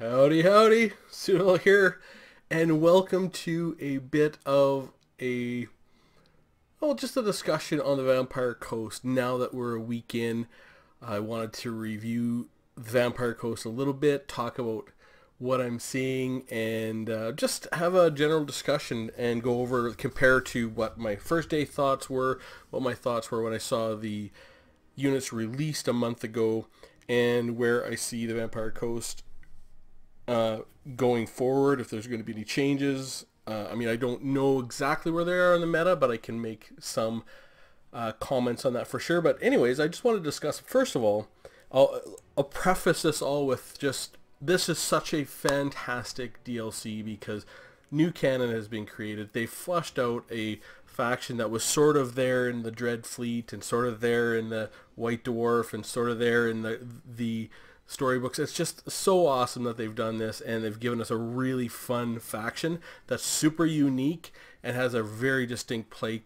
Howdy, howdy, Sunil here, and welcome to a bit of just a discussion on the Vampire Coast. Now that we're a week in, I wanted to review Vampire Coast a little bit, talk about what I'm seeing, and just have a general discussion and go over, compare to what my first day thoughts were, what my thoughts were when I saw the units released a month ago, and where I see the Vampire Coast going forward, if there's going to be any changes. I don't know exactly where they are in the meta, but I can make some comments on that for sure. But anyways, I just want to discuss, first of all, I'll preface this all with just, this is such a fantastic DLC because new canon has been created. They flushed out a faction that was sort of there in the Dread Fleet and sort of there in the White Dwarf and sort of there in the storybooks. It's just so awesome that they've done this, and they've given us a really fun faction that's super unique and has a very distinct play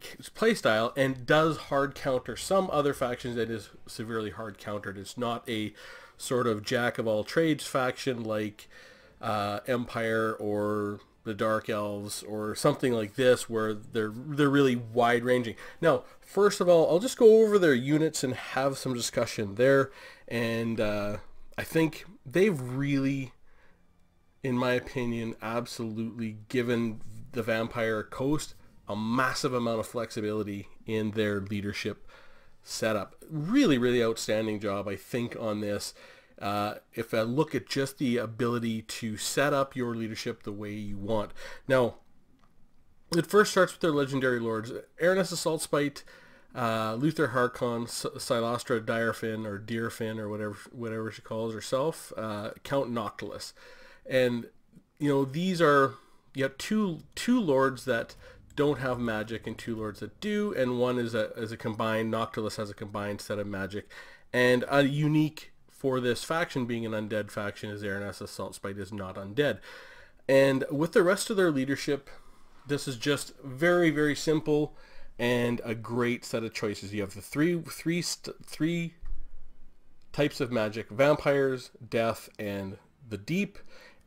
style, and does hard counter some other factions that is severely hard countered. It's not a sort of jack of all trades faction like Empire or the Dark Elves or something like this, where they're really wide ranging. Now, first of all, I'll just go over their units and have some discussion there, and I think they've really, in my opinion, absolutely given the Vampire Coast a massive amount of flexibility in their leadership setup. Really, really outstanding job, I think, on this. If I look at just the ability to set up your leadership the way you want. Now, it first starts with their legendary lords. Aranessa Saltspite, Luther Harkon, Silostra Direfin or Deerfin or whatever she calls herself, Count Noctilus. And these are, you have two lords that don't have magic and two lords that do, and one is a combined, Noctilus has a combined set of magic. And a unique for this faction being an undead faction is Aranessa Saltspite is not undead. And with the rest of their leadership, this is just very, very simple and a great set of choices. You have the three types of magic: vampires, death, and the deep.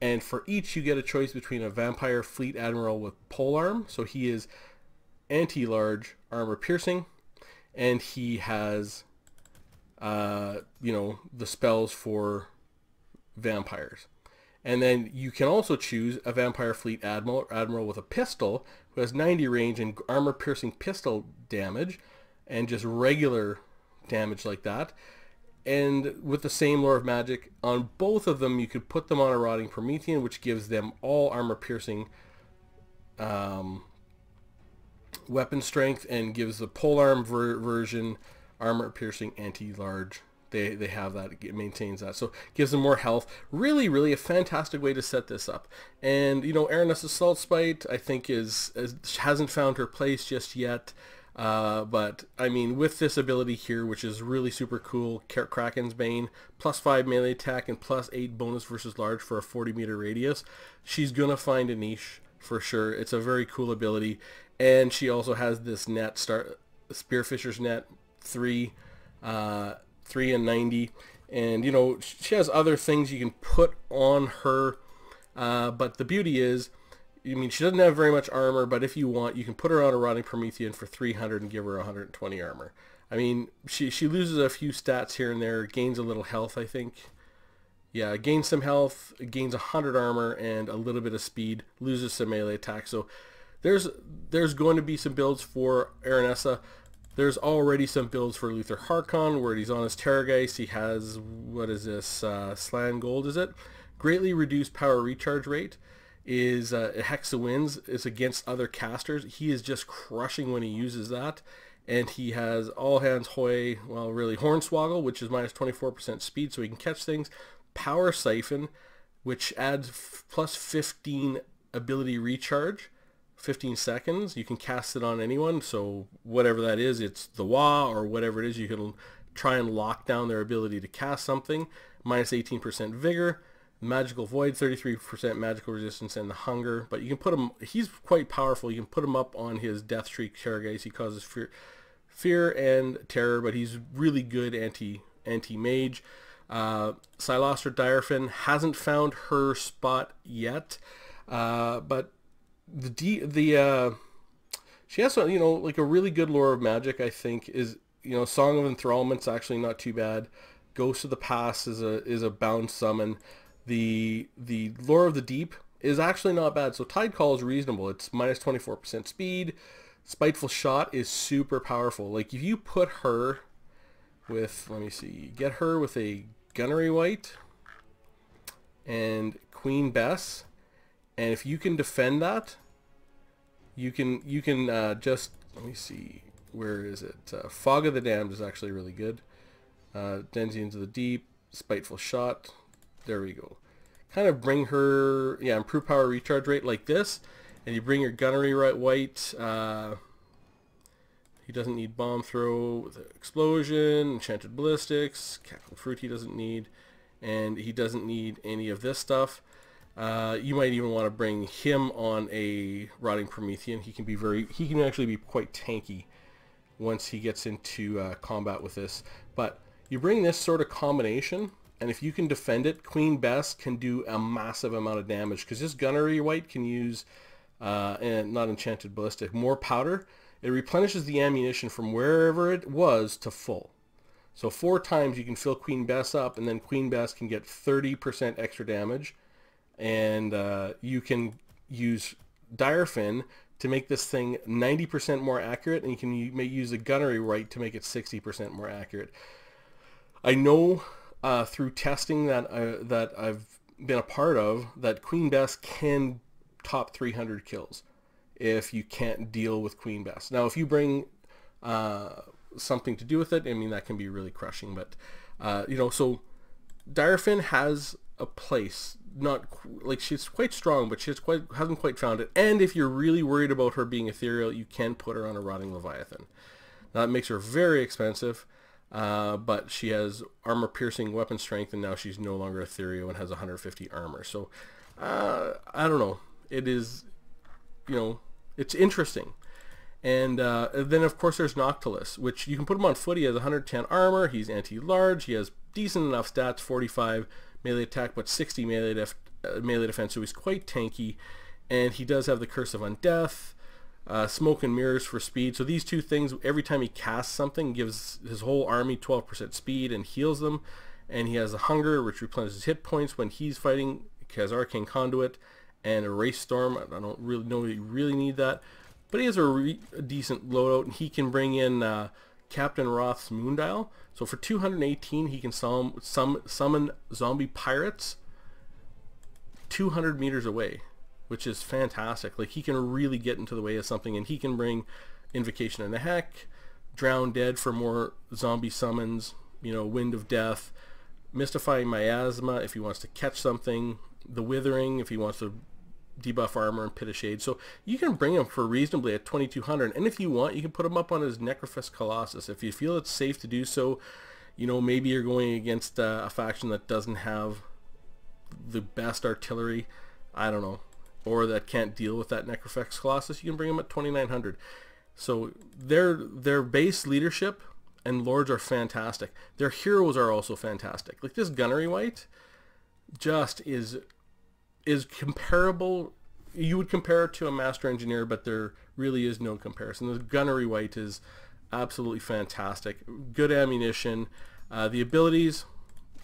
And for each, you get a choice between a vampire fleet admiral with polearm, so he is anti-large armor piercing, and he has the spells for vampires. And then you can also choose a vampire fleet admiral with a pistol who has 90 range and armor piercing pistol damage and just regular damage like that. And with the same lore of magic, on both of them you could put them on a Rotting Promethean, which gives them all armor piercing weapon strength, and gives the polearm version armor piercing anti-large. They have that, it maintains that, so it gives them more health. Really, really a fantastic way to set this up. And Aranessa Saltspite, I think, hasn't found her place just yet. But I mean, with this ability here, which is really super cool, Kraken's Bane, +5 melee attack and +8 bonus versus large for a 40-meter radius, she's gonna find a niche for sure. It's a very cool ability, and she also has this net, Spearfisher's Net 3 and 90, and she has other things you can put on her, but the beauty is, she doesn't have very much armor, but if you want, you can put her on a Rotting Promethean for 300 and give her 120 armor. She loses a few stats here and there, gains a little health, I think. Yeah, gains some health, gains 100 armor and a little bit of speed, loses some melee attack. So there's going to be some builds for Aranessa. There's already some builds for Luther Harkon, where he's on his Terrorgeist. He has, what is this, Slan Gold, is it? Greatly reduced power recharge rate. Is Hex of Winds, is against other casters. He is just crushing when he uses that. And he has All Hands Hoy, well, really Hornswoggle, which is -24% speed, so he can catch things. Power Siphon, which adds +15 ability recharge, 15 seconds. You can cast it on anyone, so whatever that is, it's the Wa or whatever it is, you can try and lock down their ability to cast something. -18% vigor, Magical Void, 33% magical resistance, and the hunger. But you can put him, he's quite powerful. You can put him up on his Death Shriek Terrorgeist. He causes fear and terror, but he's really good anti-mage. Silastra Direfin hasn't found her spot yet, but she has, you know, like a really good Lore of Magic. I think is, you know, Song of Enthrallment's actually not too bad. Ghost of the Past is a bound summon. The Lore of the Deep is actually not bad. So Tide Call is reasonable. It's minus 24% speed. Spiteful Shot is super powerful. Like if you put her with, let me see, get her with a Gunnery Wight and Queen Bess, and if you can defend that, you can just, let me see, where is it? Fog of the Damned is actually really good. Denzians of the Deep, Spiteful Shot, there we go. Kind of bring her, yeah, improve power recharge rate like this, and you bring your Gunnery Wight. He doesn't need Bomb Throw with Explosion, Enchanted Ballistics, Cackle Fruit he doesn't need, and he doesn't need any of this stuff. You might even want to bring him on a Rotting Promethean. He can actually be quite tanky once he gets into combat with this. But you bring this sort of combination, and if you can defend it, Queen Bess can do a massive amount of damage, because this Gunnery Wight can use, and not Enchanted Ballistic, more powder. It replenishes the ammunition from wherever it was to full. So 4 times you can fill Queen Bess up, and then Queen Bess can get 30% extra damage. And you can use Direfin to make this thing 90% more accurate, and you can use the Gunnery Wight to make it 60% more accurate. I know through testing that I've been a part of, that Queen Bess can top 300 kills if you can't deal with Queen Bess. Now, if you bring something to do with it, I mean, that can be really crushing. But, you know, so Direfin has a place. Not like she's quite strong, but hasn't quite found it. And if you're really worried about her being ethereal, you can put her on a Rotting Leviathan. Now, that makes her very expensive, but she has armor piercing, weapon strength, and now she's no longer ethereal and has 150 armor. So I don't know. It is, you know, it's interesting. And then, of course, there's Noctilus, which you can put him on foot. He has 110 armor. He's anti-large. He has decent enough stats, 45 melee attack, but 60 melee defense, so he's quite tanky. And he does have the Curse of Undeath, Smoke and Mirrors for speed. So these two things, every time he casts something, gives his whole army 12% speed and heals them. And he has the Hunger, which replenishes hit points when he's fighting. He has Arcane Conduit and Erase Storm. I don't really know if you really need that, but he has a decent loadout, and he can bring in Captain Roth's Moondial. So for 218, he can summon zombie pirates 200 meters away, which is fantastic. Like, he can really get into the way of something, and he can bring Invocation of Nehek, Drown Dead for more zombie summons, you know, Wind of Death, Mystifying Miasma if he wants to catch something, the Withering if he wants to debuff armor, and Pit of Shade. So you can bring him for reasonably at 2200, and if you want, you can put him up on his Necrophist Colossus if you feel it's safe to do so. You know, maybe you're going against a faction that doesn't have the best artillery, I don't know, or that can't deal with that Necrophist Colossus. You can bring him at 2900. So their base leadership and lords are fantastic. Their heroes are also fantastic. Like this Gunnery Wight just is comparable. You would compare it to a Master Engineer, but there really is no comparison. The Gunnery Wight is absolutely fantastic. Good ammunition. The abilities,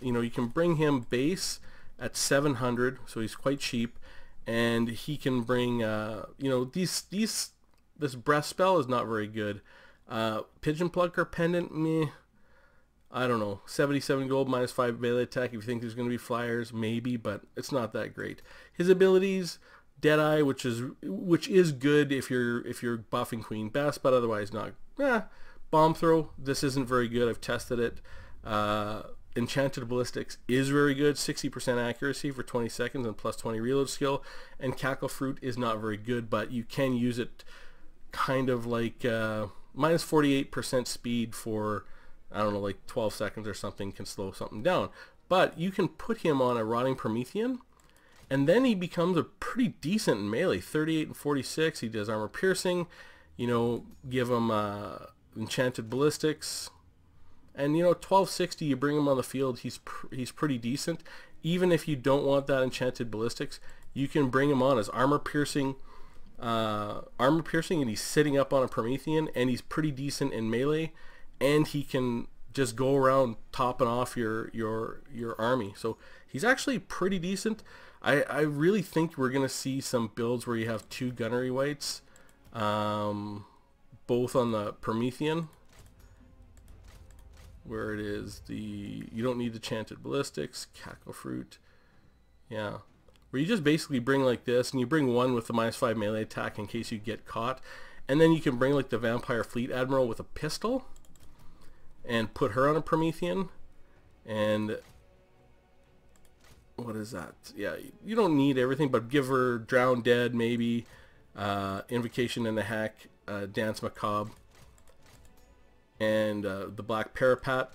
you know, you can bring him base at 700, so he's quite cheap, and he can bring, you know, this breath spell is not very good. Pigeon Plucker Pendant, meh. I don't know, 77 gold, minus 5 melee attack. If you think there's going to be flyers, maybe, but it's not that great. His abilities, Deadeye, which is good if you're buffing Queen Bess, but otherwise not. Bomb Throw, this isn't very good. I've tested it. Enchanted Ballistics is very good, 60% accuracy for 20 seconds and plus 20 reload skill. And Cackle Fruit is not very good, but you can use it kind of like minus 48% speed for, I don't know, like 12 seconds or something, can slow something down. But you can put him on a Rotting Promethean, and then he becomes a pretty decent melee, 38 and 46. He does armor piercing, you know, give him Enchanted Ballistics, And you know, 1260, you bring him on the field, he's pretty decent. Even if you don't want that enchanted ballistics, you can bring him on as armor piercing, and he's sitting up on a Promethean, and he's pretty decent in melee, and he can just go around topping off your army. So he's actually pretty decent. I really think we're gonna see some builds where you have 2 gunnery wights, both on the Promethean, where it is you don't need the enchanted ballistics, cackle fruit, yeah, where you just basically bring like this, and you bring one with the -5 melee attack in case you get caught, and then you can bring like the Vampire Fleet Admiral with a pistol and put her on a Promethean. And what is that? Yeah, you don't need everything, but give her Drown Dead, maybe Invocation in the Hack, Dance Macabre, and the Black Parapt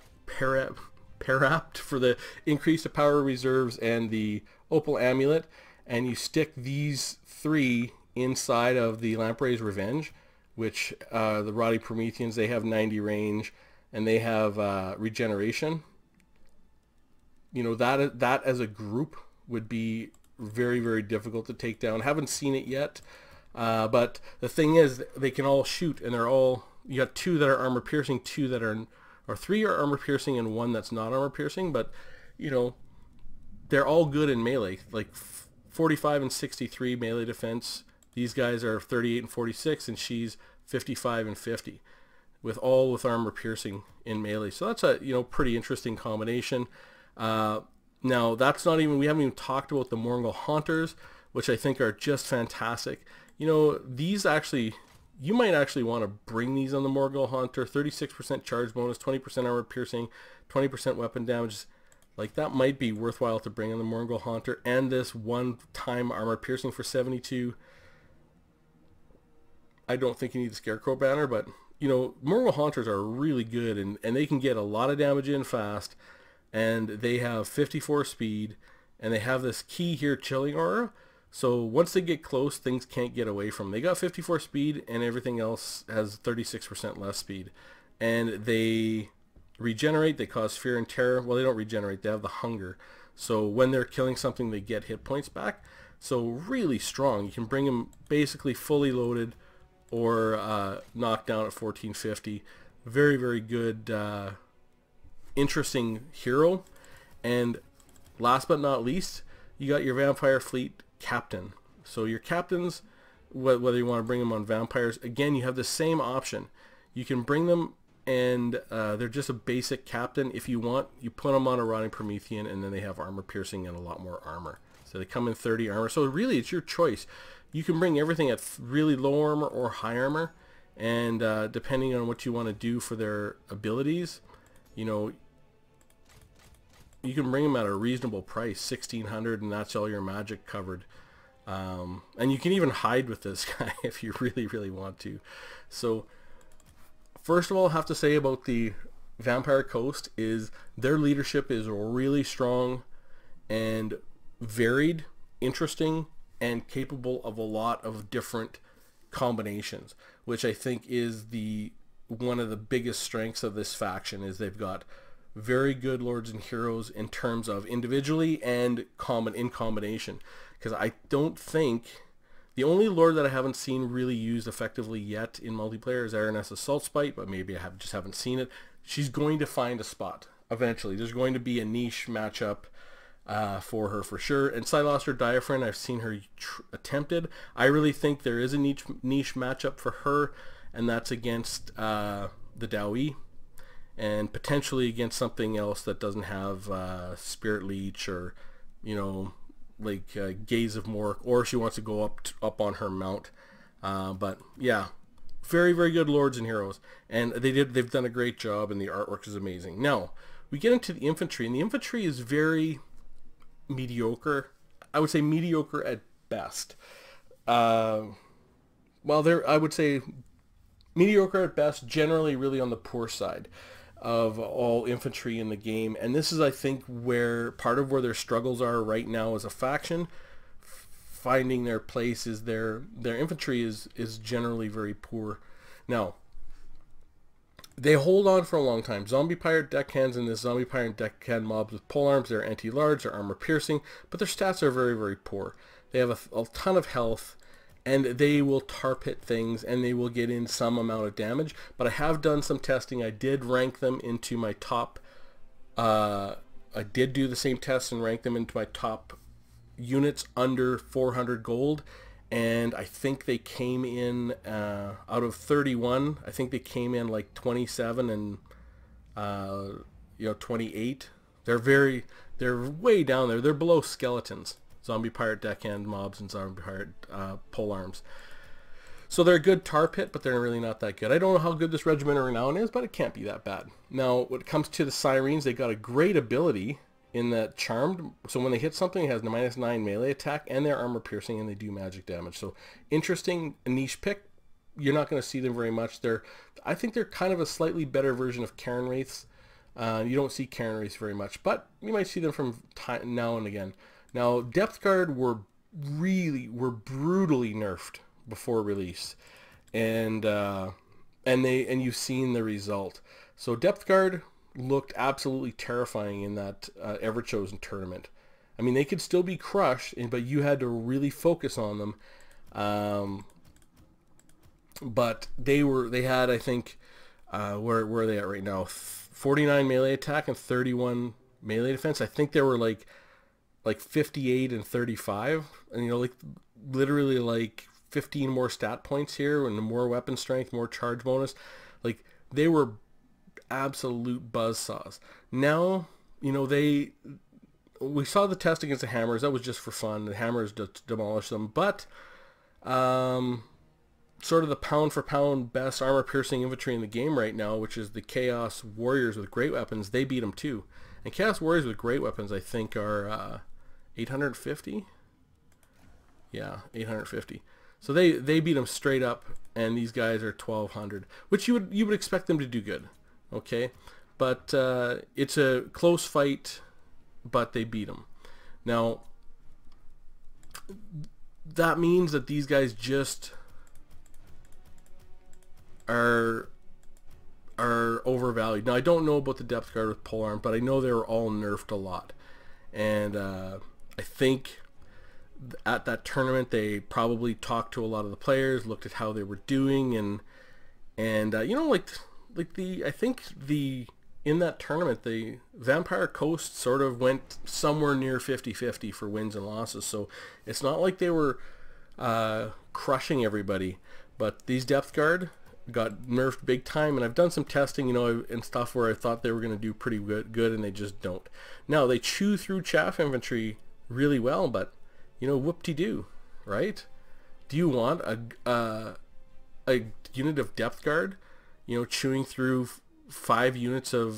for the increase of power reserves, and the Opal Amulet. And you stick these 3 inside of the Lamprey's Revenge, which the Rotting Prometheans, they have 90 range, and they have regeneration. You know, that as a group would be very, very difficult to take down. Haven't seen it yet, but the thing is, they can all shoot, and they're all, you got 2 that are armor piercing, 2 that are, or 3 are armor piercing, and 1 that's not armor piercing. But you know, they're all good in melee, like 45 and 63 melee defense. These guys are 38 and 46, and she's 55 and 50, with armor piercing in melee. So that's a, you know, pretty interesting combination. Now that's not even, we haven't even talked about the Mourngull Haunters, which I think are just fantastic. You know, these actually, you might actually want to bring these on the Mourngull Haunter. 36% charge bonus, 20% armor piercing, 20% weapon damage. Like, that might be worthwhile to bring on the Mourngull Haunter, and this one-time armor piercing for 72. I don't think you need the Scarecrow banner, but you know, Mourngull Haunters are really good, and they can get a lot of damage in fast, and they have 54 speed, and they have this key here, Chilling Aura. So once they get close, things can't get away from them. They got 54 speed, and everything else has 36% less speed. And they regenerate, they cause fear and terror. Well, they don't regenerate, they have the hunger. So when they're killing something, they get hit points back. So really strong. You can bring them basically fully loaded, or knocked down at 1450. Very, very good, interesting hero. And last but not least, you got your Vampire Fleet Captain. So your captains, whether you want to bring them on vampires, again, you have the same option. You can bring them, and they're just a basic captain. If you want, you put them on a Rotting Promethean, and then they have armor piercing and a lot more armor. So they come in 30 armor. So really, it's your choice. You can bring everything at really low armor or high armor, and depending on what you want to do for their abilities, you know, you can bring them at a reasonable price, 1600, and that's all your magic covered. And you can even hide with this guy if you really, really want to. So first of all, I have to say about the Vampire Coast is their leadership is really strong and varied, interesting, and capable of a lot of different combinations, which I think is one of the biggest strengths of this faction. Is they've got very good lords and heroes in terms of individually and in combination. Because I don't think, the only lord that I haven't seen really used effectively yet in multiplayer is Aranessa Saltspite, but maybe I just haven't seen it. She's going to find a spot eventually. There's going to be a niche matchup for her for sure. And Siloster Diaphragm, I've seen her attempted. I really think there is a niche matchup for her, and that's against the Dowie, and potentially against something else that doesn't have Spirit Leech, or, you know, like Gaze of Mork, or she wants to go up on her mount. But yeah, very, very good lords and heroes, and they've done a great job, and the artwork is amazing. Now we get into the infantry, and the infantry is very mediocre. I would say mediocre at best. Well, I would say mediocre at best, generally really on the poor side of all infantry in the game. And this is, I think, part of where their struggles are right now as a faction. Finding their place is their infantry is generally very poor. Now, they hold on for a long time. Zombie Pirate deckhands and this Zombie Pirate deckhand mobs with polearms, they're anti-large, they're armor piercing, but their stats are very, very poor. They have a ton of health, and they will tarp hit things, and they will get in some amount of damage. But I have done some testing. I did rank them into my top, I did do the same test and rank them into my top units under 400 gold, and I think they came in out of 31. I think they came in like 27 and 28. They're way down there. They're below skeletons, Zombie Pirate deckhand mobs and Zombie Pirate polearms. So they're a good tar pit, but they're really not that good. I don't know how good this Regiment of Renown is, but it can't be that bad. Now, when it comes to the Sirens, they got a great ability in that Charmed. So when they hit something, it has a -9 melee attack, and they're armor piercing, and they do magic damage. So interesting niche pick. You're not going to see them very much. I think they're kind of a slightly better version of Karen Wraiths. You don't see Karen Wraiths very much, but you might see them from time now and again. Now, Depth Guard were brutally nerfed before release, and you've seen the result. So Depth Guard looked absolutely terrifying in that Everchosen tournament. I mean, they could still be crushed, but you had to really focus on them. But they had, I think, where are they at right now? 49 melee attack and 31 melee defense. I think they were like 58 and 35, and like literally like 15 more stat points here, and more weapon strength, more charge bonus. Like, they were absolute buzzsaws. Now, we saw the test against the Hammers. That was just for fun. The Hammers demolished them, but sort of the pound for pound best armor piercing infantry in the game right now, which is the Chaos Warriors with great weapons, they beat them too. And Chaos Warriors with great weapons, I think, are 850. Yeah, 850. So they beat them straight up, and these guys are 1200, which you would expect them to do good. Okay, but it's a close fight, but they beat them. Now, that means that these guys just are overvalued. Now, I don't know about the Depth Guard with polearm, but I know they were all nerfed a lot. And I think at that tournament they probably talked to a lot of the players, looked at how they were doing, and I think in that tournament, the Vampire Coast sort of went somewhere near 50-50 for wins and losses. So it's not like they were crushing everybody, but these Depth Guard got nerfed big time. And I've done some testing, and stuff where I thought they were going to do pretty good, and they just don't. Now, they chew through chaff infantry really well, but whoop-de-doo, right? Do you want a unit of Depth Guard, chewing through 5 units of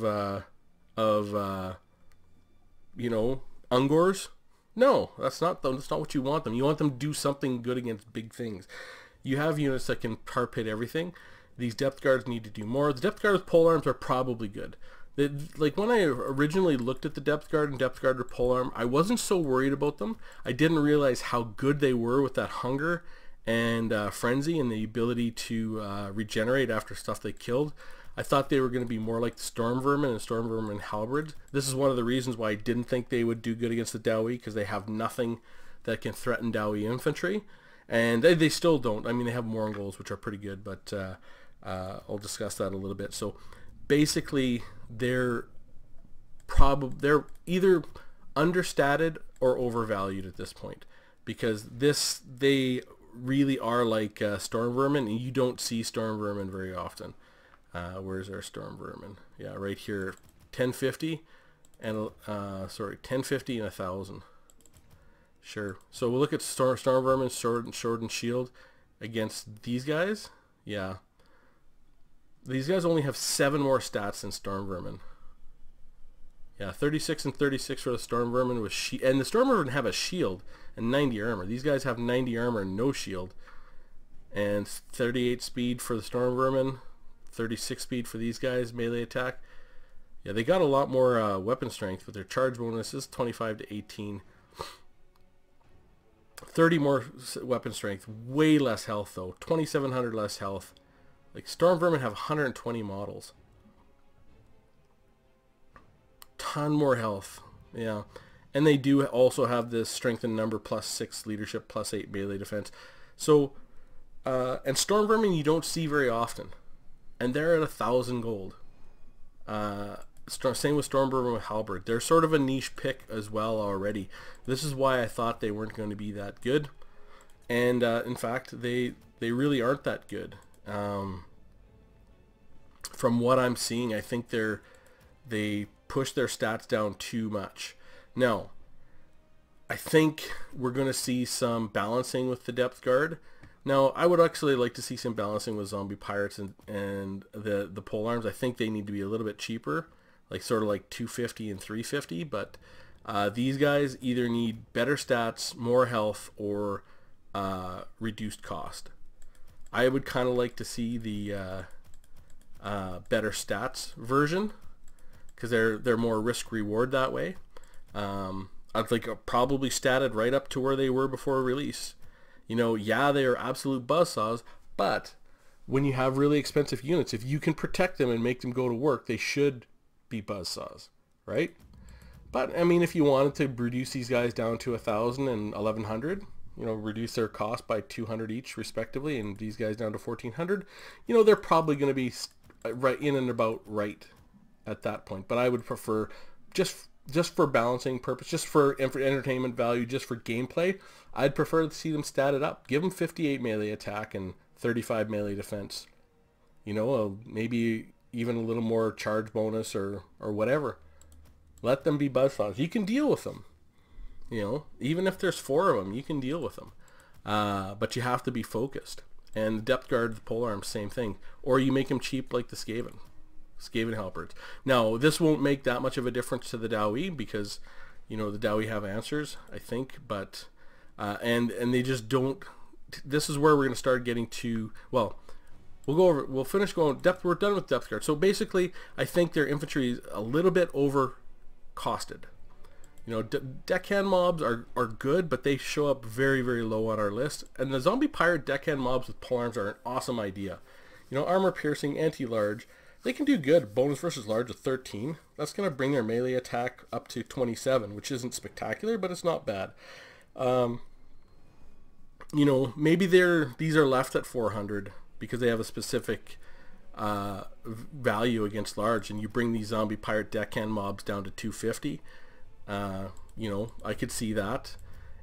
Ungors? No, that's not what you want them. You want them to do something good against big things. You have units that can tarp hit everything. These Depth Guards need to do more. The Depth Guard with polearms are probably good. Like, when I originally looked at the Depth Guard and Depth Guard with polearm, I wasn't so worried about them. I didn't realize how good they were with that hunger and frenzy and the ability to regenerate after stuff they killed. I thought they were going to be more like the Storm Vermin and Storm Vermin Halberds. This is one of the reasons why I didn't think they would do good against the Dowie, because they have nothing that can threaten Dowie infantry. And they still don't. I mean, they have Mongols, which are pretty good, but I'll discuss that a little bit. So basically, they're either understated or overvalued at this point, because they really are like Storm Vermin, and you don't see Storm Vermin very often. Where's our Storm Vermin? Yeah, right here, 1050 and 1050 and 1000. Sure. So we'll look at Storm Vermin, Sword and Shield against these guys. Yeah. These guys only have 7 more stats than Storm Vermin. Yeah, 36 and 36 for the Storm Vermin with shield, and the Storm Vermin have a shield and 90 armor. These guys have 90 armor and no shield. And 38 speed for the Storm Vermin, 36 speed for these guys, melee attack. Yeah, they got a lot more weapon strength, but their charge bonus is 25 to 18. 30 more weapon strength, way less health though, 2,700 less health. Like, Storm Vermin have 120 models. ton more health. Yeah. And they do also have this strength in number +6 leadership, +8 melee defense. So, and Storm Vermin you don't see very often. And they're at 1,000 gold. Same with Storm Vermin with Halberd. They're sort of a niche pick as well already. This is why I thought they weren't going to be that good. And in fact, they really aren't that good. From what I'm seeing, I think they push their stats down too much. Now, I think we're going to see some balancing with the Depth Guard. Now, I would actually like to see some balancing with Zombie Pirates and the Polearms. I think they need to be a little bit cheaper, like sort of like 250 and 350. But these guys either need better stats, more health, or reduced cost. I would kind of like to see the better stats version, because they're more risk reward that way. I'd like probably statted right up to where they were before release. You know, yeah, they are absolute buzzsaws, but when you have really expensive units, if you can protect them and make them go to work, they should be buzzsaws, right? But I mean, if you wanted to reduce these guys down to 1,000 and 1,100, you know, reduce their cost by 200 each respectively, and these guys down to 1,400, you know, they're probably going to be right in and about right at that point. But I would prefer just for balancing purpose, just for entertainment value, just for gameplay, I'd prefer to see them statted up. Give them 58 melee attack and 35 melee defense. You know, maybe even a little more charge bonus or whatever. Let them be buzzsaws. You can deal with them. You know, even if there's 4 of them, you can deal with them. But you have to be focused. And the Depth Guard, the Polearm, same thing. Or you make them cheap like the Skaven Halberds. Now, this won't make that much of a difference to the Dowie because, you know, the Dowie have answers, I think. But, and they just don't. This is where we're going to start getting to, well, we'll finish going depth. We're done with Depth Guard. So basically, I think their infantry is a little bit over costed. You know, deckhand mobs are good, but they show up very, very low on our list. And the Zombie Pirate deckhand mobs with polearms are an awesome idea. You know, armor piercing, anti-large, they can do good. Bonus versus large of 13. That's going to bring their melee attack up to 27, which isn't spectacular, but it's not bad. You know, maybe these are left at 400 because they have a specific value against large, and you bring these Zombie Pirate deckhand mobs down to 250. You know, I could see that.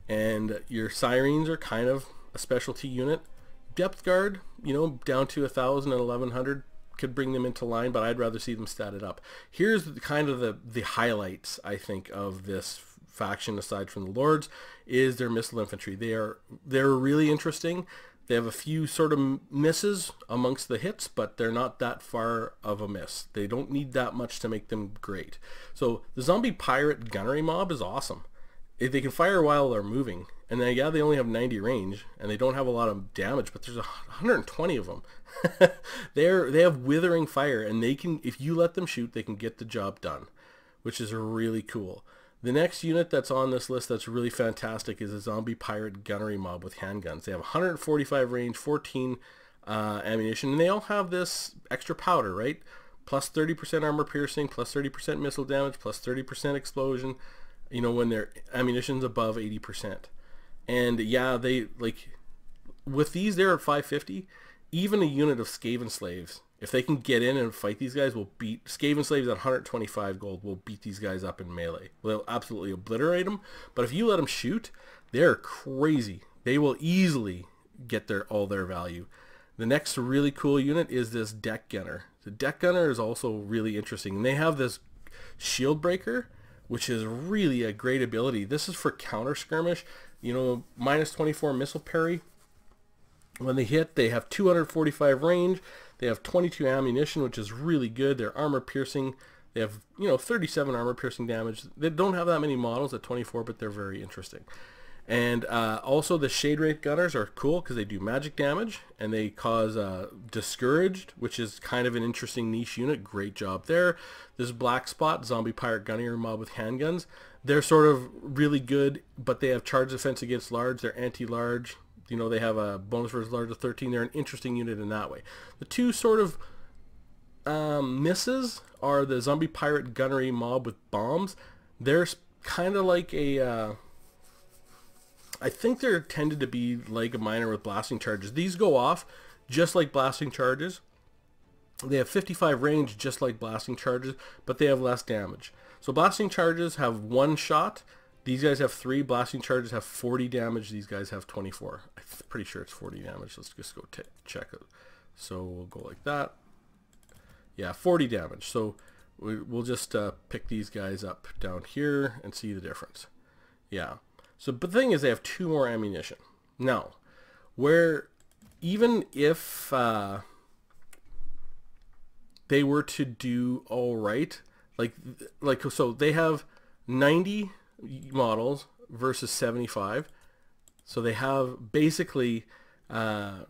And your Sirens are kind of a specialty unit. Depth Guard, you know, down to 1,000 and 1,100 could bring them into line, but I'd rather see them statted up. Here's kind of the highlights, I think, of this faction, aside from the Lords, is their missile infantry. They're really interesting. They have a few sort of misses amongst the hits, but they're not that far of a miss. They don't need that much to make them great. So the Zombie Pirate gunnery mob is awesome. If they can fire while they're moving, and then, yeah, they only have 90 range, and they don't have a lot of damage, but there's 120 of them. They have withering fire, and they can, if you let them shoot, they can get the job done, which is really cool. The next unit that's on this list that's really fantastic is a Zombie Pirate gunnery mob with handguns. They have 145 range, 14 ammunition, and they all have this extra powder, right? Plus 30% armor piercing, plus 30% missile damage, plus 30% explosion, you know, when their ammunition's above 80%. And yeah, they, like, with these, they're at 550. Even a unit of Skaven Slaves, if they can get in and fight these guys, will beat Skaven Slaves at 125 gold. Will beat these guys up in melee. They'll absolutely obliterate them. But if you let them shoot, they're crazy. They will easily get all their value. The next really cool unit is this Deck Gunner. The Deck Gunner is also really interesting. And they have this Shield Breaker, which is really a great ability. This is for counter skirmish. You know, minus 24 missile parry. When they hit, they have 245 range. They have 22 ammunition, which is really good. They're armor piercing. They have, you know, 37 armor piercing damage. They don't have that many models at 24, but they're very interesting. And also the Shade Wraith Gunners are cool because they do magic damage, and they cause Discouraged, which is kind of an interesting niche unit. Great job there. This Black Spot, Zombie Pirate Gunnery mob with handguns. They're sort of really good, but they have charge defense against large. They're anti-large. You know, they have a bonus versus large of 13. They're an interesting unit in that way. The two sort of misses are the zombie pirate gunnery mob with bombs. They're kind of like a I think they're tended to be like a miner with blasting charges. These go off just like blasting charges. They have 55 range just like blasting charges, but they have less damage. So blasting charges have one shot. These guys have 3. Blasting charges have 40 damage. These guys have 24. I'm pretty sure it's 40 damage. Let's just go check it. So we'll go like that. Yeah, 40 damage. So we'll just pick these guys up down here and see the difference. Yeah. So, but the thing is, they have 2 more ammunition. Now, where even if they were to do all right, like so they have 90 models versus 75. So they have basically, let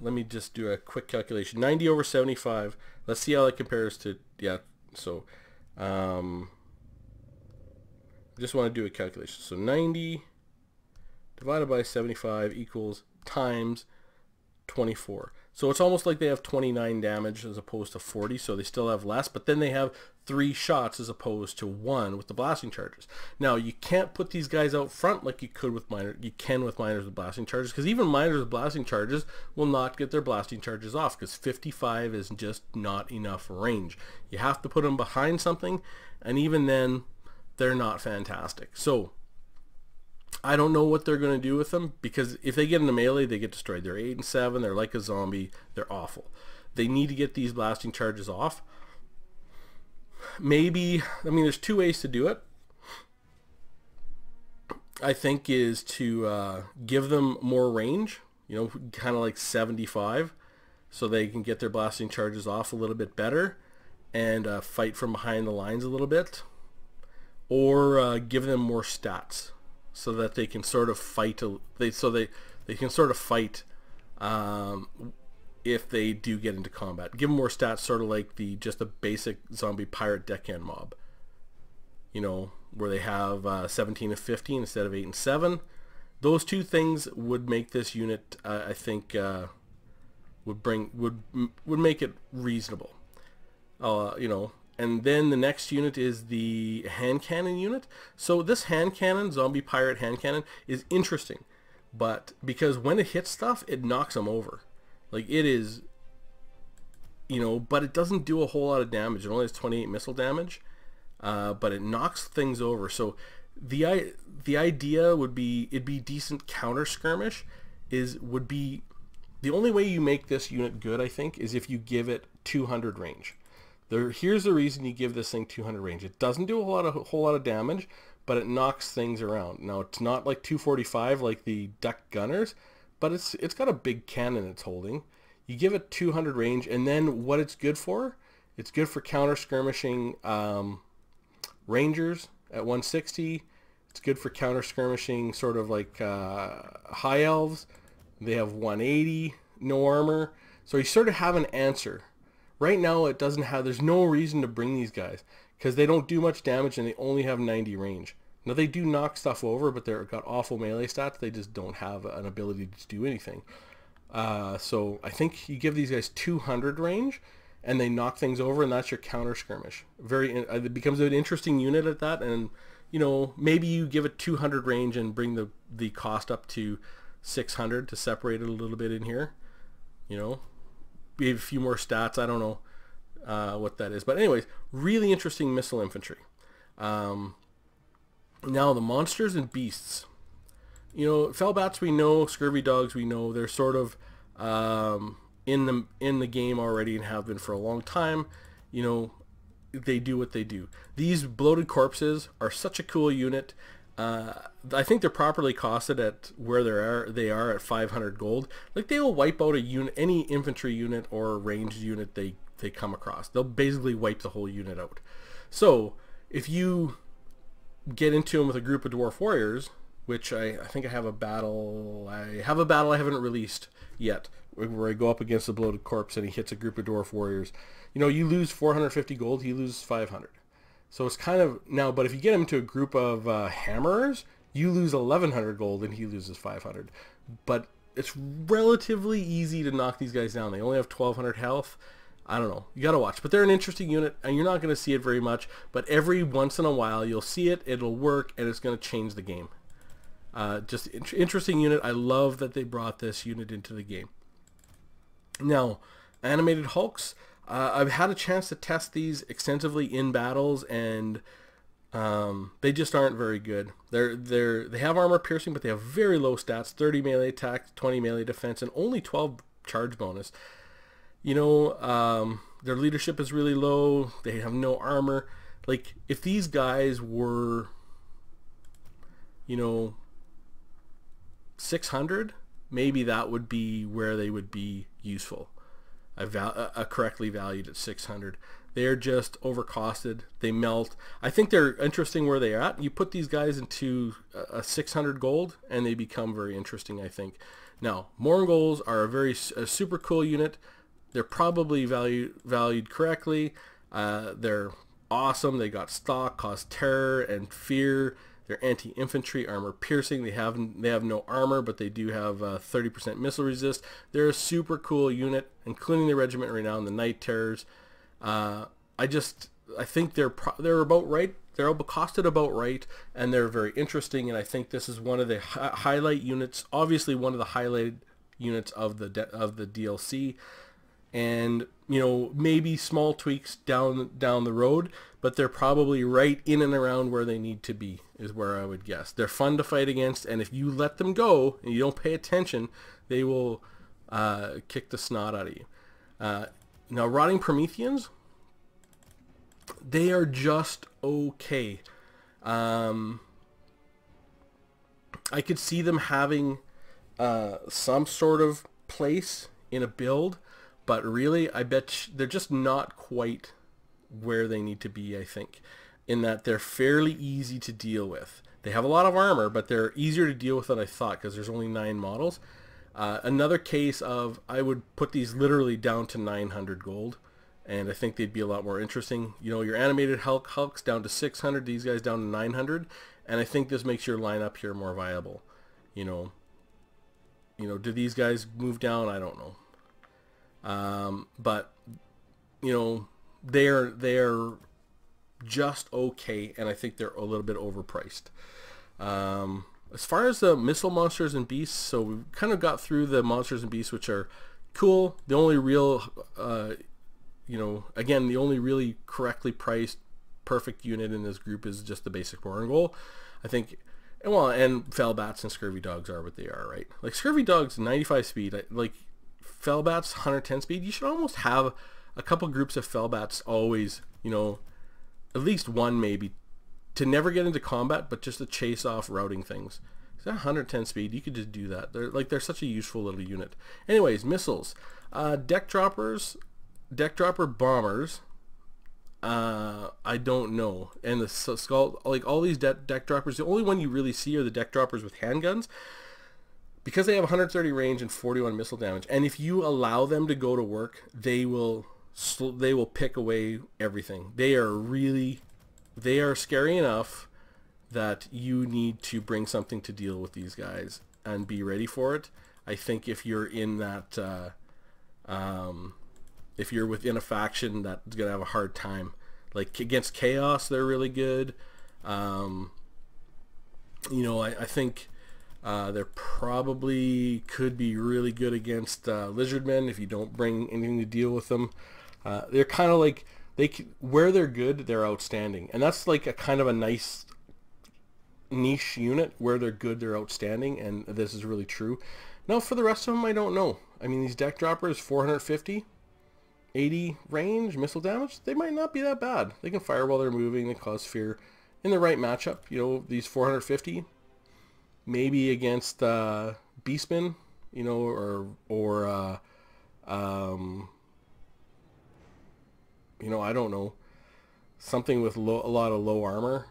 me just do a quick calculation. 90 over 75. Let's see how that compares to, yeah, so just want to do a calculation. So 90 divided by 75 equals times 24. So it's almost like they have 29 damage as opposed to 40, so they still have less, but then they have 3 shots as opposed to 1 with the blasting charges. Now, you can't put these guys out front like you could with miners. You can with miners with blasting charges, because even miners with blasting charges will not get their blasting charges off, because 55 is just not enough range. You have to put them behind something, and even then, they're not fantastic. So I don't know what they're going to do with them, because if they get in the melee, they get destroyed. They're 8 and 7. They're like a zombie. They're awful. They need to get these blasting charges off. Maybe, I mean, there's 2 ways to do it. I think is to give them more range, you know, kind of like 75, so they can get their blasting charges off a little bit better and fight from behind the lines a little bit. Or give them more stats so that they can sort of fight. They can sort of fight if they do get into combat. Give them more stats, sort of like just the basic zombie pirate deckhand mob. You know, where they have 17 and 15 instead of 8 and 7. Those 2 things would make this unit, I think, would make it reasonable. You know. And then the next unit is the hand cannon unit. So this hand cannon, zombie pirate hand cannon, is interesting, but because when it hits stuff, it knocks them over. Like, it is, you know, but it doesn't do a whole lot of damage. It only has 28 missile damage, but it knocks things over. So the idea would be, it'd be decent counter skirmish. Would be the only way you make this unit good, I think, is if you give it 200 range. Here's the reason you give this thing 200 range. It doesn't do a whole lot of damage, but it knocks things around. Now, it's not like 245 like the Duck Gunners, but it's got a big cannon it's holding. You give it 200 range, and then what it's good for? It's good for counter skirmishing Rangers at 160. It's good for counter skirmishing sort of like High Elves. They have 180, no armor. So you sort of have an answer. Right now, it doesn't have. There's no reason to bring these guys because they don't do much damage and they only have 90 range. Now they do knock stuff over, but they've got awful melee stats. They just don't have an ability to do anything. So I think you give these guys 200 range, and they knock things over, and that's your counter skirmish. It becomes an interesting unit at that, and you know, maybe you give it 200 range and bring the cost up to 600 to separate it a little bit in here. You know. We have a few more stats. I don't know what that is. But anyways, really interesting missile infantry. Now the monsters and beasts. You know, Fellbats we know, Scurvy Dogs we know. They're sort of in the game already and have been for a long time. You know, they do what they do. These bloated corpses are such a cool unit. I think they're properly costed at where they are at 500 gold. Like, they will wipe out a unit, any infantry unit or ranged unit they come across. They'll basically wipe the whole unit out. So if you get into them with a group of dwarf warriors, which I think I have a battle I haven't released yet, where I go up against a bloated corpse and he hits a group of dwarf warriors. You know, you lose 450 gold, he loses 500. So it's kind of, now, but if you get him to a group of hammerers, you lose 1100 gold and he loses 500. But it's relatively easy to knock these guys down. They only have 1200 health. I don't know. You got to watch. But they're an interesting unit, and you're not going to see it very much. But every once in a while, you'll see it. It'll work, and it's going to change the game. Just interesting unit. I love that they brought this unit into the game. Now, animated Hulks. I've had a chance to test these extensively in battles, and they just aren't very good. They have armor piercing, but they have very low stats: 30 melee attack, 20 melee defense, and only 12 charge bonus. You know, their leadership is really low. They have no armor. Like, if these guys were, you know, 600, maybe that would be where they would be useful. Correctly valued at 600. They're just overcosted. They melt. I think they're interesting where they're at. You put these guys into a 600 gold, and they become very interesting, I think. Now, Mongols are a super cool unit. They're probably valued correctly. They're awesome. They got stock, cause terror and fear. They're anti-infantry, armor piercing. They have no armor, but they do have 30% missile resist. They're a super cool unit, including the regiment right now and the Night Terrors. I think they're about right. They're costed about right, and they're very interesting. And I think this is one of the highlight units. Obviously, one of the highlighted units of the DLC. And, you know, maybe small tweaks down the road, but they're probably right in and around where they need to be, is where I would guess. They're fun to fight against, and if you let them go and you don't pay attention, they will kick the snot out of you. Now, Rotting Prometheans, they are just okay. I could see them having some sort of place in a build, but really, I bet they're just not quite where they need to be, I think, in that they're fairly easy to deal with. They have a lot of armor, but they're easier to deal with than I thought, because there's only 9 models. Another case of, I would put these literally down to 900 gold, and I think they'd be a lot more interesting. You know, your animated Hulks down to 600, these guys down to 900, and I think this makes your lineup here more viable. You know, do these guys move down? I don't know. But, you know, they're just okay, and I think they're a little bit overpriced. As far as the missile monsters and beasts, so we kind of got through the monsters and beasts, which are cool. The only real, you know, again, the only really correctly priced perfect unit in this group is just the basic Mongol. I think, well, and Felbats and Scurvy Dogs are what they are, right? Like, Scurvy Dogs, 95 speed, like, Felbats, 110 speed. You should almost have a couple groups of Felbats always, you know, at least one maybe, to never get into combat, but just to chase off routing things. Is that 110 speed? You could just do that. They're such a useful little unit. Anyways, missiles. Deck dropper bombers. I don't know. And the skull, like all these deck droppers, the only one you really see are the deck droppers with handguns, because they have 130 range and 41 missile damage. And if you allow them to go to work, they will pick away everything. They are scary enough that you need to bring something to deal with these guys and be ready for it. I think if you're in that, if you're within a faction that's gonna have a hard time, like against Chaos, they're really good. You know, I think they're probably could be really good against Lizardmen if you don't bring anything to deal with them. They're kind of like, where they're good, they're outstanding, and that's like a kind of a nice niche unit. Where they're good, they're outstanding, and this is really true. Now, for the rest of them, I don't know. I mean, these deck droppers, 450, 80 range, missile damage, they might not be that bad. They can fire while they're moving, they cause fear. In the right matchup, you know, these 450, maybe against Beastmen, you know, or you know, I don't know, something with a lot of low armor,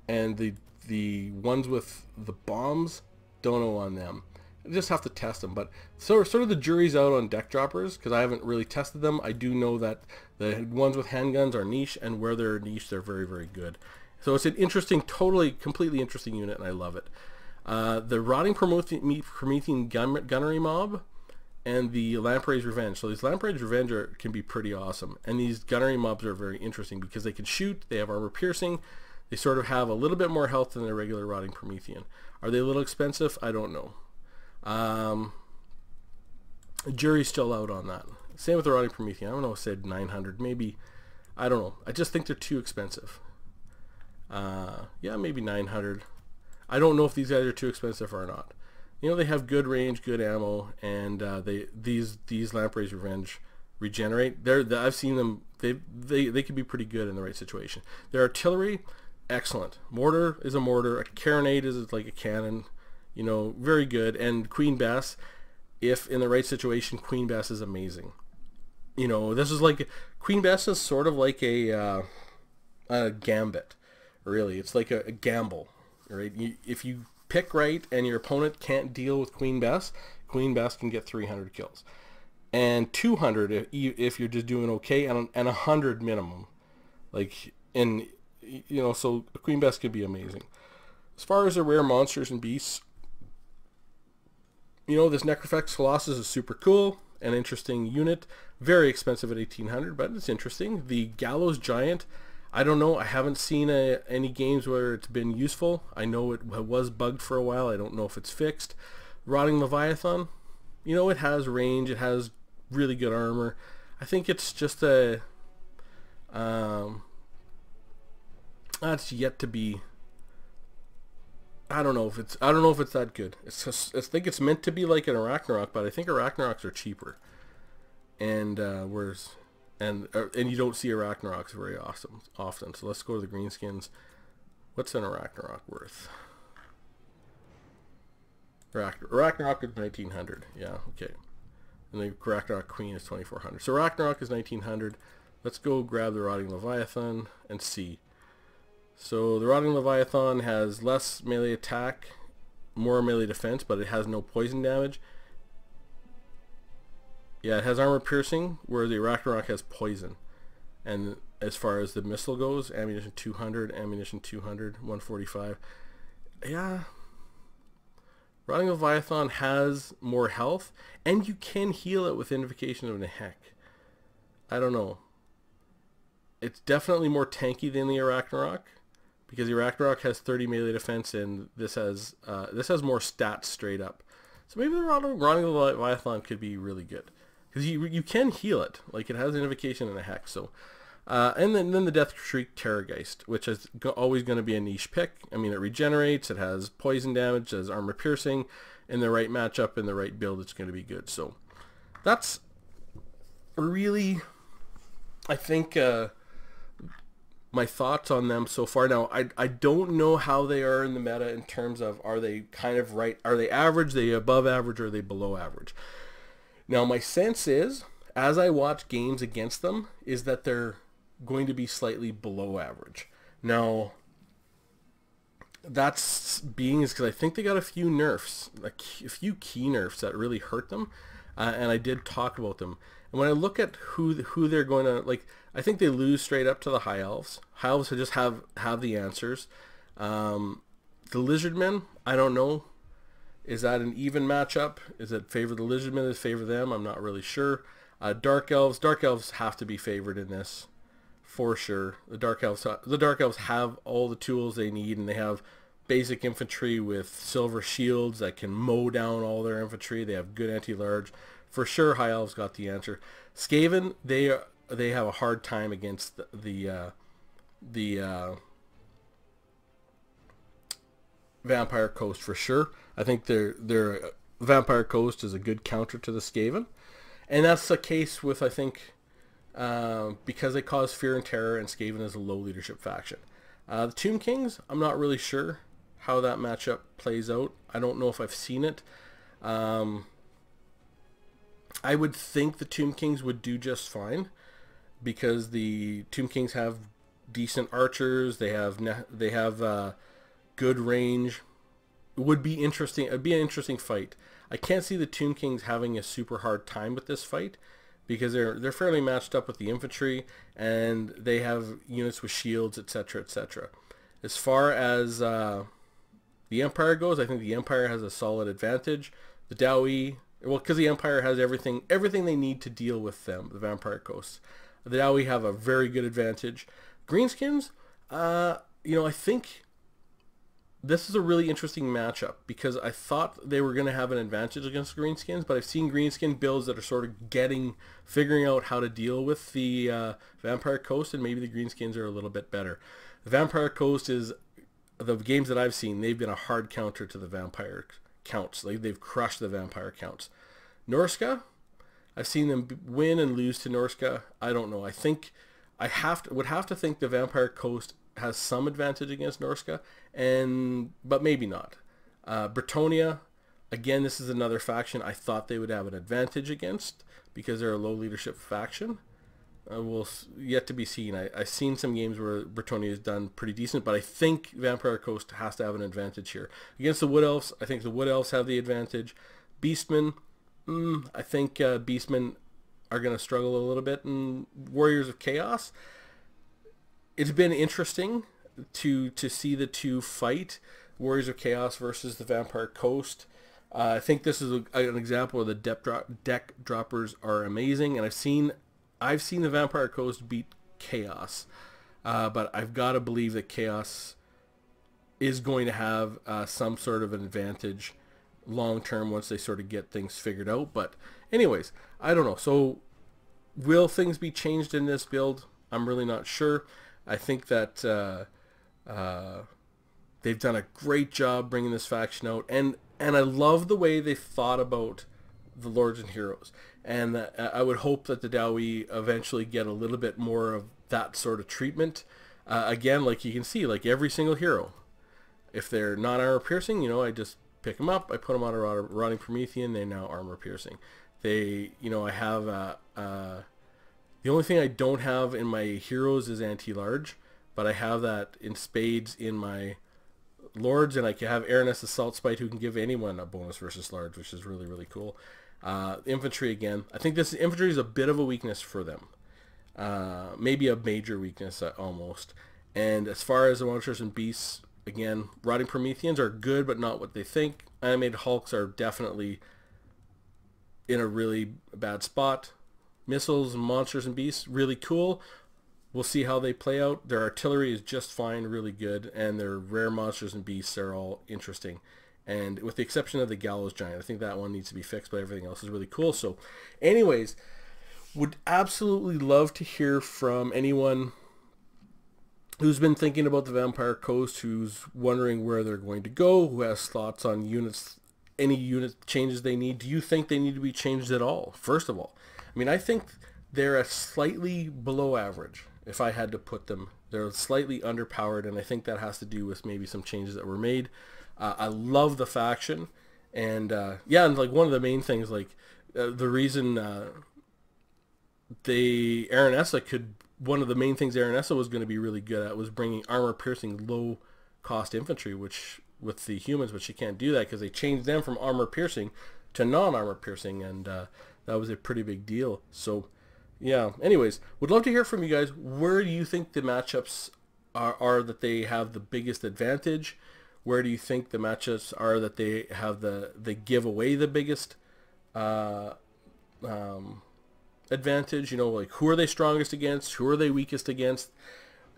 and the ones with the bombs, don't know on them. I just have to test them. But sort of the jury's out on deck droppers, because I haven't really tested them. I do know that the ones with handguns are niche, and where they're niche, they're very, very good. So it's an interesting, completely interesting unit, and I love it. The Rotting Promethean Gunnery Mob, and the Lamprey's Revenge. So these Lamprey's Revenge can be pretty awesome. And these gunnery mobs are very interesting because they can shoot, they have armor piercing, they sort of have a little bit more health than the regular Rotting Promethean. Are they a little expensive? I don't know. Jury's still out on that. Same with the Rotting Promethean. I don't know, I said 900, maybe. I don't know. I just think they're too expensive. Yeah, maybe 900. I don't know if these guys are too expensive or not. You know, they have good range, good ammo, and these Lamprey's Revenge regenerate. I've seen them. They can be pretty good in the right situation. Their artillery, excellent. Mortar is a mortar. A carronade is like a cannon. You know, very good. And Queen Bess, if in the right situation, Queen Bess is amazing. You know, this is like Queen Bess is sort of like a gambit. Really, it's like a gamble. Right? If you pick right and your opponent can't deal with Queen Bess can get 300 kills. And 200 if you're just doing okay, and 100 minimum. Like, and, you know, so Queen Bess could be amazing. As far as the rare monsters and beasts, you know, this Necrofex Colossus is super cool, an interesting unit. Very expensive at 1800, but it's interesting. The Gallows Giant, I don't know. I haven't seen any games where it's been useful. I know it was bugged for a while. I don't know if it's fixed. Rotting Leviathan, you know, it has range. It has really good armor. I think it's just that's yet to be. I don't know if it's that good. It's just, I think it's meant to be like an Arachnarok, but I think Arachnaroks are cheaper. And And you don't see Arachnaroks very often. So let's go to the greenskins. What's an Arachnarok worth? Arachnarok is 1900. Yeah, okay. And the Arachnarok Queen is 2400. So Arachnarok is 1900. Let's go grab the Rotting Leviathan and see. So the Rotting Leviathan has less melee attack, more melee defense, but it has no poison damage. Yeah, it has armor piercing, where the Arachnarok has poison. And as far as the missile goes, ammunition 200, 145. Yeah. Rotting Leviathan has more health, and you can heal it with Invocation of Nehek. I don't know. It's definitely more tanky than the Arachnarok, because the Arachnarok has 30 melee defense, and this has more stats straight up. So maybe the Rotting Leviathan could be really good. Because you can heal it. Like, it has an Invocation and a Hex. So, and then the Death Shriek Terrorgeist, which is always going to be a niche pick. I mean, it regenerates. It has poison damage. It has armor piercing. In the right matchup, in the right build, it's going to be good. So, that's really, I think, my thoughts on them so far. Now, I don't know how they are in the meta in terms of, are they kind of right? Are they average? Are they above average? Or are they below average? Now, my sense is, as I watch games against them, is that they're going to be slightly below average. Now, that's because I think they got a few nerfs, a few key nerfs that really hurt them, and I did talk about them. And when I look at who they're going to, like, I think they lose straight up to the High Elves. High Elves just have the answers. The Lizardmen, I don't know. Is that an even matchup? Is it favor the Lizardmen? Is favor them? I'm not really sure. Dark Elves have to be favored in this, for sure. The Dark Elves have all the tools they need, and they have basic infantry with silver shields that can mow down all their infantry. They have good anti-large. For sure, High Elves got the answer. Skaven, they have a hard time against the Vampire Coast, for sure. I think their Vampire Coast is a good counter to the Skaven. And that's the case with, I think, because they cause fear and terror, and Skaven is a low leadership faction. The Tomb Kings, I'm not really sure how that matchup plays out. I don't know if I've seen it. I would think the Tomb Kings would do just fine, because the Tomb Kings have decent archers. They have good range. It would be interesting. It'd be an interesting fight. I can't see the Tomb Kings having a super hard time with this fight, because they're fairly matched up with the infantry, and they have units with shields, etc., etc. As far as the Empire goes, I think the Empire has a solid advantage. The Daoi Well, because the Empire has everything they need to deal with them, the Vampire Coast. The Dowie have a very good advantage. Greenskins, I think this is a really interesting matchup because I thought they were going to have an advantage against Greenskins, but I've seen Greenskin builds that are sort of figuring out how to deal with the Vampire Coast, and maybe the Greenskins are a little bit better. The Vampire Coast is, the games that I've seen, they've been a hard counter to the Vampire counts. They've crushed the Vampire counts. Norska, I've seen them win and lose to Norska. I don't know. I think would have to think the Vampire Coast has some advantage against Norska, but maybe not. Bretonnia, again, this is another faction I thought they would have an advantage against because they're a low leadership faction. Will yet to be seen. I've seen some games where Bretonnia has done pretty decent, but I think Vampire Coast has to have an advantage here. Against the Wood Elves, I think the Wood Elves have the advantage. Beastmen, I think Beastmen are going to struggle a little bit. And Warriors of Chaos, it's been interesting to see the two fight. Warriors of Chaos versus the Vampire Coast. I think this is an example where the deck droppers are amazing, and I've seen the Vampire Coast beat Chaos, but I've got to believe that Chaos is going to have some sort of an advantage long term once they sort of get things figured out. But anyways, I don't know. So will things be changed in this build? I'm really not sure. I think that they've done a great job bringing this faction out, and I love the way they thought about the Lords and Heroes. And I would hope that the Dowie eventually get a little bit more of that sort of treatment. Again, like you can see, like every single hero, if they're not armor piercing, I just pick them up, I put them on a Rotting Promethean, they're now armor piercing. I have the only thing I don't have in my heroes is anti-large, but I have that in spades in my Lords, and I can have Araness Assault Spite who can give anyone a bonus versus large, which is really, really cool. Infantry, again, I think this infantry is a bit of a weakness for them. Maybe a major weakness almost. And as far as the Monsters and Beasts, again, Rotting Prometheans are good, but not what they think. Animated Hulks are definitely in a really bad spot. Missiles, Monsters and Beasts, really cool. We'll see how they play out. Their artillery is just fine, really good, and their rare Monsters and Beasts are all interesting. And with the exception of the Gallows Giant, I think that one needs to be fixed, but everything else is really cool. So anyways, would absolutely love to hear from anyone who's been thinking about the Vampire Coast, who's wondering where they're going to go, who has thoughts on units, any unit changes they need. Do you think they need to be changed at all? First of all, I mean, I think they're a slightly below average. If I had to put them, they're slightly underpowered, and I think that has to do with maybe some changes that were made. I love the faction, and and like one of the main things, like the reason one of the main things Aranessa was going to be really good at was bringing armor-piercing, low-cost infantry, which with the humans, but she can't do that because they changed them from armor-piercing to non-armor-piercing, and that was a pretty big deal. So, yeah. Anyways, would love to hear from you guys. Where do you think the matchups are that they have the biggest advantage? Where do you think the matchups are that they have they give away the biggest advantage? Like who are they strongest against? Who are they weakest against?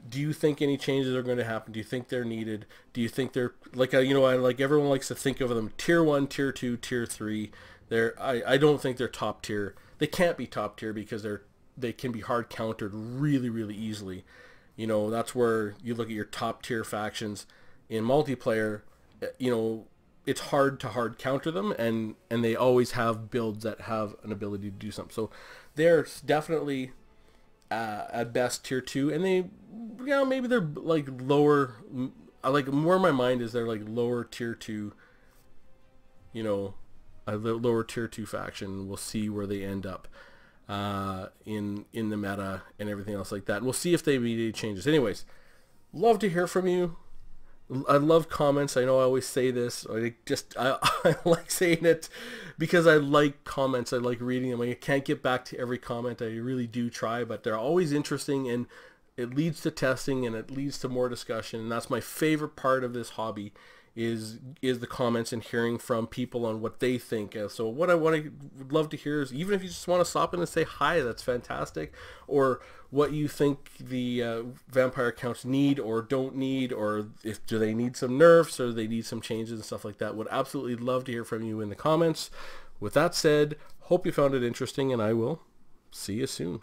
Do you think any changes are going to happen? Do you think they're needed? Do you think they're like everyone likes to think of them tier 1, tier 2, tier 3. I don't think they're top tier. They can't be top tier because they can be hard countered really, really easily. That's where you look at your top tier factions in multiplayer. It's hard to counter them, and they always have builds that have an ability to do something. So they're definitely at best tier 2, and they maybe they're like lower, like more in my mind is they're like lower tier 2, a lower tier 2 faction. We'll see where they end up in the meta and everything else like that. And we'll see if they made any changes. Anyways, love to hear from you. I love comments. I know I always say this. I like saying it because I like comments. I like reading them. I can't get back to every comment. I really do try, but they're always interesting, and it leads to testing, and it leads to more discussion. And that's my favorite part of this hobby, is the comments and hearing from people on what they think. So what I would love to hear is, even if you just want to stop in and say hi, that's fantastic, or what you think the vampire accounts need or don't need, or if do they need some nerfs or they need some changes and stuff like that. Would absolutely love to hear from you in the comments. With that said, hope you found it interesting, and I will see you soon.